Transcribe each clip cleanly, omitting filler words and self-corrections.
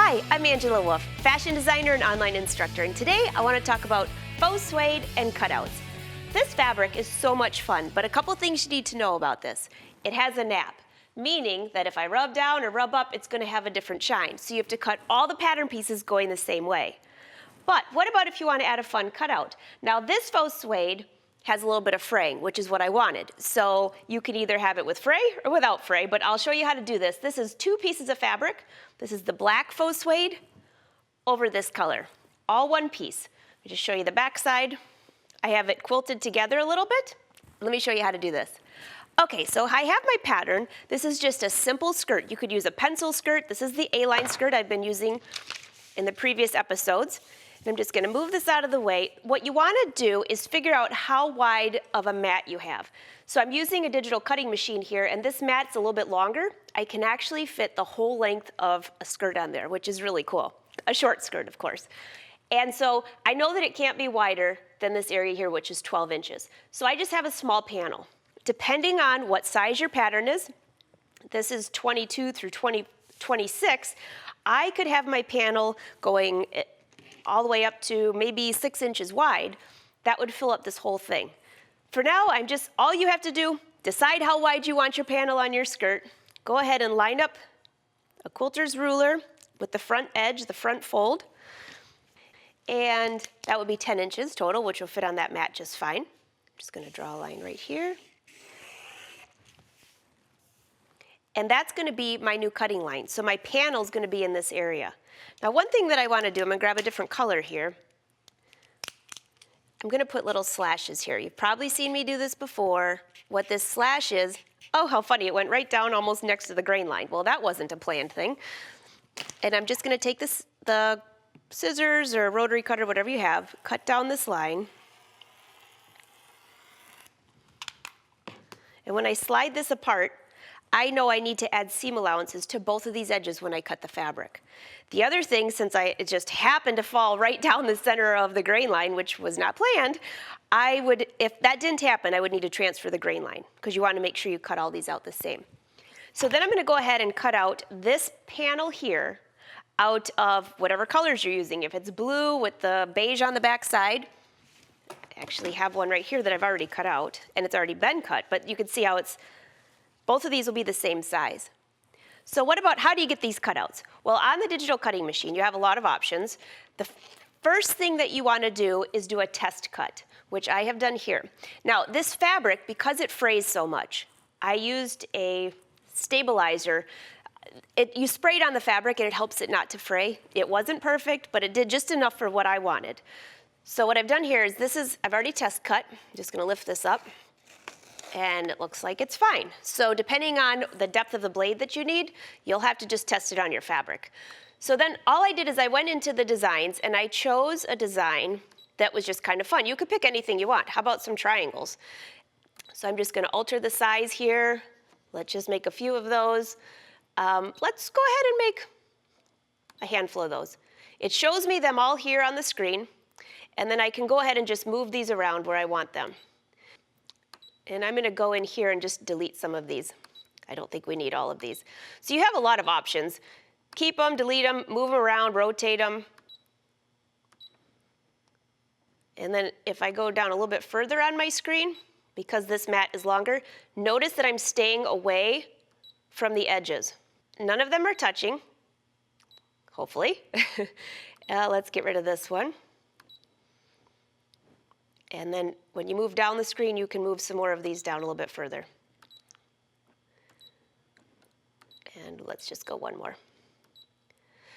Hi, I'm Angela Wolf, fashion designer and online instructor, and today I want to talk about faux suede and cutouts. This fabric is so much fun, but a couple things you need to know about this. It has a nap, meaning that if I rub down or rub up, it's going to have a different shine. So you have to cut all the pattern pieces going the same way. But what about if you want to add a fun cutout? Now this faux suede has a little bit of fraying, which is what I wanted. So you can either have it with fray or without fray, but I'll show you how to do this. This is 2 pieces of fabric. This is the black faux suede over this color, all one piece. Let me just show you the back side. I have it quilted together a little bit. Let me show you how to do this. Okay, so I have my pattern. This is just a simple skirt. You could use a pencil skirt. This is the A-line skirt I've been using in the previous episodes. I'm just going to move this out of the way. What you want to do is figure out how wide of a mat you have. So I'm using a digital cutting machine here, and this mat's a little bit longer. I can actually fit the whole length of a skirt on there, which is really cool. A short skirt, of course. And so I know that it can't be wider than this area here, which is 12 inches. So I just have a small panel. Depending on what size your pattern is, this is 22 through 26, I could have my panel going all the way up to maybe 6 inches wide. That would fill up this whole thing. For now, all you have to do, decide how wide you want your panel on your skirt. Go ahead and line up a quilter's ruler with the front edge, the front fold. And that would be 10 inches total, which will fit on that mat just fine. I'm just going to draw a line right here. And that's going to be my new cutting line. So my panel is going to be in this area. Now one thing that I want to do, I'm going to grab a different color here. I'm going to put little slashes here. You've probably seen me do this before. What this slash is, oh how funny, it went right down almost next to the grain line. Well, that wasn't a planned thing. And I'm just going to take the scissors or rotary cutter, whatever you have, cut down this line. And when I slide this apart, I know I need to add seam allowances to both of these edges when I cut the fabric. The other thing, since it just happened to fall right down the center of the grain line, which was not planned, if that didn't happen, I would need to transfer the grain line because you want to make sure you cut all these out the same. So then I'm going to go ahead and cut out this panel here out of whatever colors you're using. If it's blue with the beige on the back side, I actually have one right here that I've already cut out, and it's already been cut, but you can see how both of these will be the same size. So how do you get these cutouts? Well, on the digital cutting machine, you have a lot of options. The first thing that you want to do is do a test cut, which I have done here. Now, this fabric, because it frays so much, I used a stabilizer. You spray it on the fabric and it helps it not to fray. It wasn't perfect, but it did just enough for what I wanted. So what I've done here is I've already test cut. I'm just going to lift this up. And it looks like it's fine. So depending on the depth of the blade that you need, you'll have to just test it on your fabric. So then all I did is I went into the designs and I chose a design that was just kind of fun. You could pick anything you want. How about some triangles? So I'm just going to alter the size here. Let's just make a few of those. Let's go ahead and make a handful of those. It shows me them all here on the screen, and then I can go ahead and just move these around where I want them. And I'm going to go in here and just delete some of these. I don't think we need all of these. So you have a lot of options. Keep them, delete them, move them around, rotate them. And then if I go down a little bit further on my screen, because this mat is longer, notice that I'm staying away from the edges. None of them are touching, hopefully. Let's get rid of this one. And then when you move down the screen, you can move some more of these down a little bit further. And let's just go one more.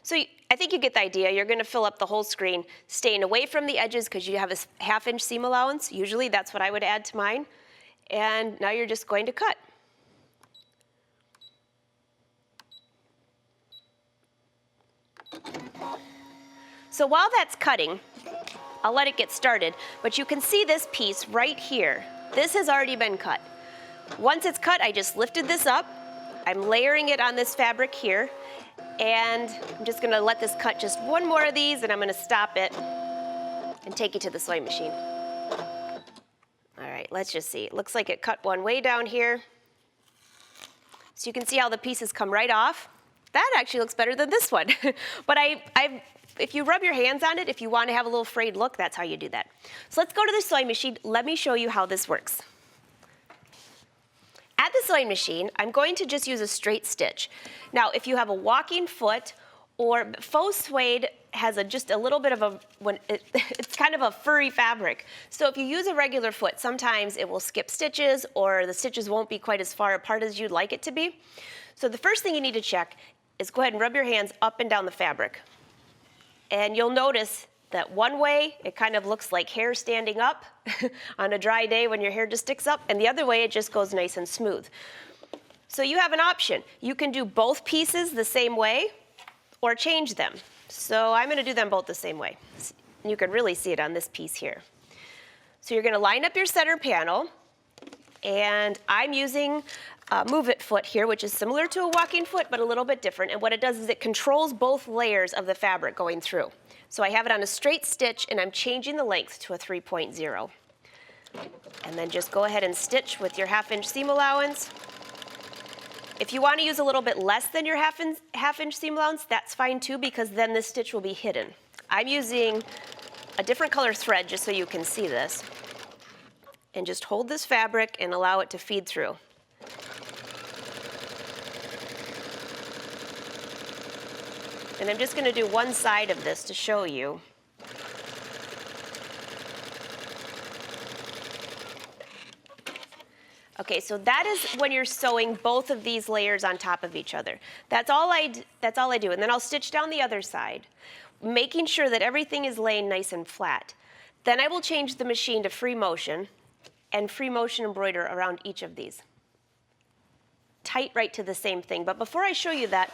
So I think you get the idea. You're going to fill up the whole screen, staying away from the edges because you have a 1/2 inch seam allowance. Usually that's what I would add to mine. And now you're just going to cut. So while that's cutting, I'll let it get started, but you can see this piece right here. This has already been cut. Once it's cut, I just lifted this up. I'm layering it on this fabric here, and I'm just gonna let this cut just one more of these, and I'm gonna stop it and take it to the sewing machine. All right, let's just see. It looks like it cut one way down here. So you can see how the pieces come right off. that actually looks better than this one. But if you rub your hands on it, if you want to have a little frayed look, that's how you do that. So let's go to the sewing machine. Let me show you how this works. At the sewing machine, I'm going to just use a straight stitch. Now, if you have a walking foot, or faux suede has just a little bit of it's kind of a furry fabric. So if you use a regular foot, sometimes it will skip stitches or the stitches won't be quite as far apart as you'd like it to be. So the first thing you need to check is go ahead and rub your hands up and down the fabric. And you'll notice that one way it kind of looks like hair standing up on a dry day when your hair just sticks up, and the other way it just goes nice and smooth. So you have an option. You can do both pieces the same way or change them. So I'm going to do them both the same way. You can really see it on this piece here. So you're going to line up your center panel, and I'm using a move-it foot here, which is similar to a walking foot, but a little bit different. And what it does is it controls both layers of the fabric going through. So I have it on a straight stitch, and I'm changing the length to a 3.0. And then just go ahead and stitch with your 1/2-inch seam allowance. If you want to use a little bit less than your 1/2-inch seam allowance, that's fine too, because then this stitch will be hidden. I'm using a different color thread just so you can see this. And just hold this fabric and allow it to feed through. And I'm just going to do one side of this to show you. Okay, so that is when you're sewing both of these layers on top of each other. That's all I do. And then I'll stitch down the other side, making sure that everything is laying nice and flat. Then I will change the machine to free motion and free motion embroider around each of these. Tight right to the same thing. But before I show you that,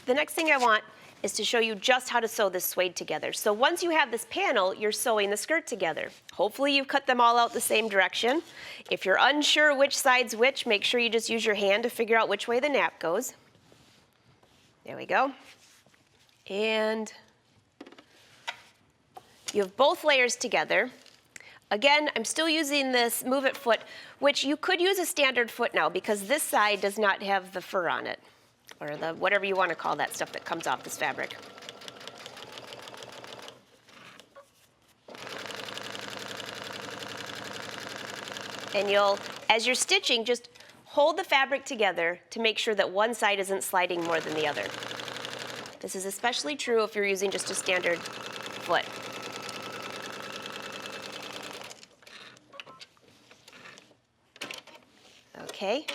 the next thing I want is to show you just how to sew this suede together. So once you have this panel, you're sewing the skirt together. Hopefully you've cut them all out the same direction. If you're unsure which side's which, make sure you just use your hand to figure out which way the nap goes. There we go. And you have both layers together. Again, I'm still using this move-it foot, which you could use a standard foot now because this side does not have the fur on it, or the whatever you want to call that stuff that comes off this fabric. And you'll, as you're stitching, just hold the fabric together to make sure that one side isn't sliding more than the other. This is especially true if you're using just a standard foot. Okay.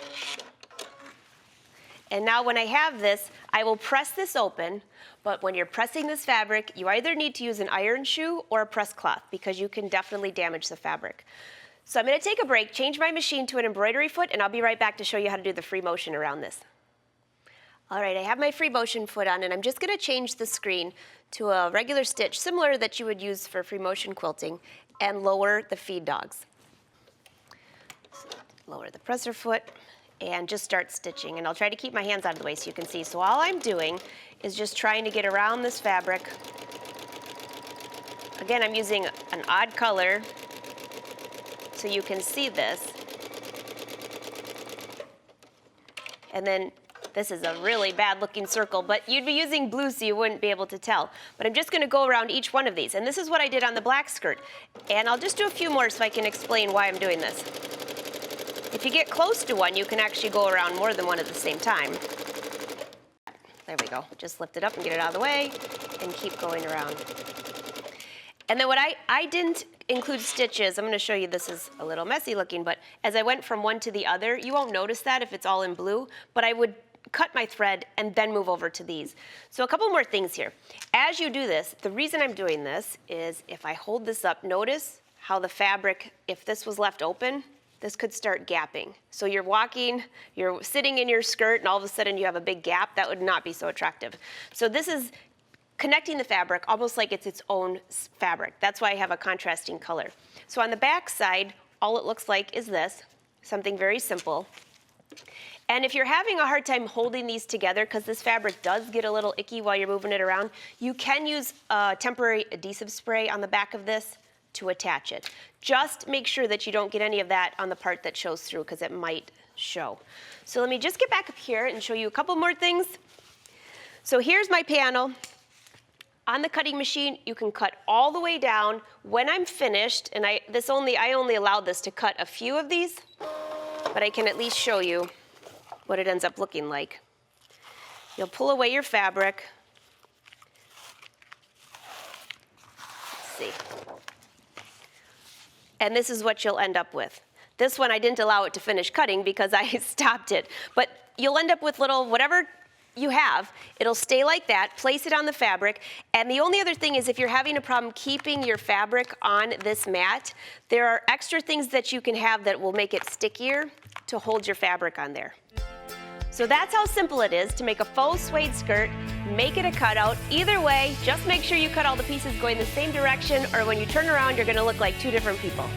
And now when I have this, I will press this open, but when you're pressing this fabric, you either need to use an iron shoe or a press cloth because you can definitely damage the fabric. So I'm going to take a break, change my machine to an embroidery foot, and I'll be right back to show you how to do the free motion around this. All right, I have my free motion foot on, and I'm just going to change the screen to a regular stitch, similar that you would use for free motion quilting, and lower the feed dogs. So lower the presser foot, and just start stitching. And I'll try to keep my hands out of the way so you can see. So all I'm doing is just trying to get around this fabric. Again, I'm using an odd color so you can see this. And then this is a really bad looking circle, but you'd be using blue so you wouldn't be able to tell. But I'm just going to go around each one of these. And this is what I did on the black skirt. And I'll just do a few more so I can explain why I'm doing this. If you get close to one, you can actually go around more than one at the same time. There we go. Just lift it up and get it out of the way and keep going around. And then what I didn't include stitches. I'm going to show you, this is a little messy looking, but as I went from one to the other, you won't notice that if it's all in blue, but I would cut my thread and then move over to these. So a couple more things here. As you do this, the reason I'm doing this is if I hold this up, notice how the fabric, if this was left open, this could start gapping. So you're walking, you're sitting in your skirt, and all of a sudden you have a big gap. That would not be so attractive. So this is connecting the fabric almost like it's its own fabric. That's why I have a contrasting color. So on the back side, all it looks like is this, something very simple. And if you're having a hard time holding these together, because this fabric does get a little icky while you're moving it around, you can use a temporary adhesive spray on the back of this to attach it. Just make sure that you don't get any of that on the part that shows through, because it might show. So let me just get back up here and show you a couple more things. So here's my panel. On the cutting machine, you can cut all the way down. When I'm finished, and I only allowed this to cut a few of these, but I can at least show you what it ends up looking like. You'll pull away your fabric. Let's see. And this is what you'll end up with. This one I didn't allow it to finish cutting because I stopped it. But you'll end up with little, whatever you have, it'll stay like that, place it on the fabric, and the only other thing is if you're having a problem keeping your fabric on this mat, there are extra things that you can have that will make it stickier to hold your fabric on there. So that's how simple it is to make a faux suede skirt, make it a cutout. Either way, just make sure you cut all the pieces going the same direction, or when you turn around, you're gonna look like two different people.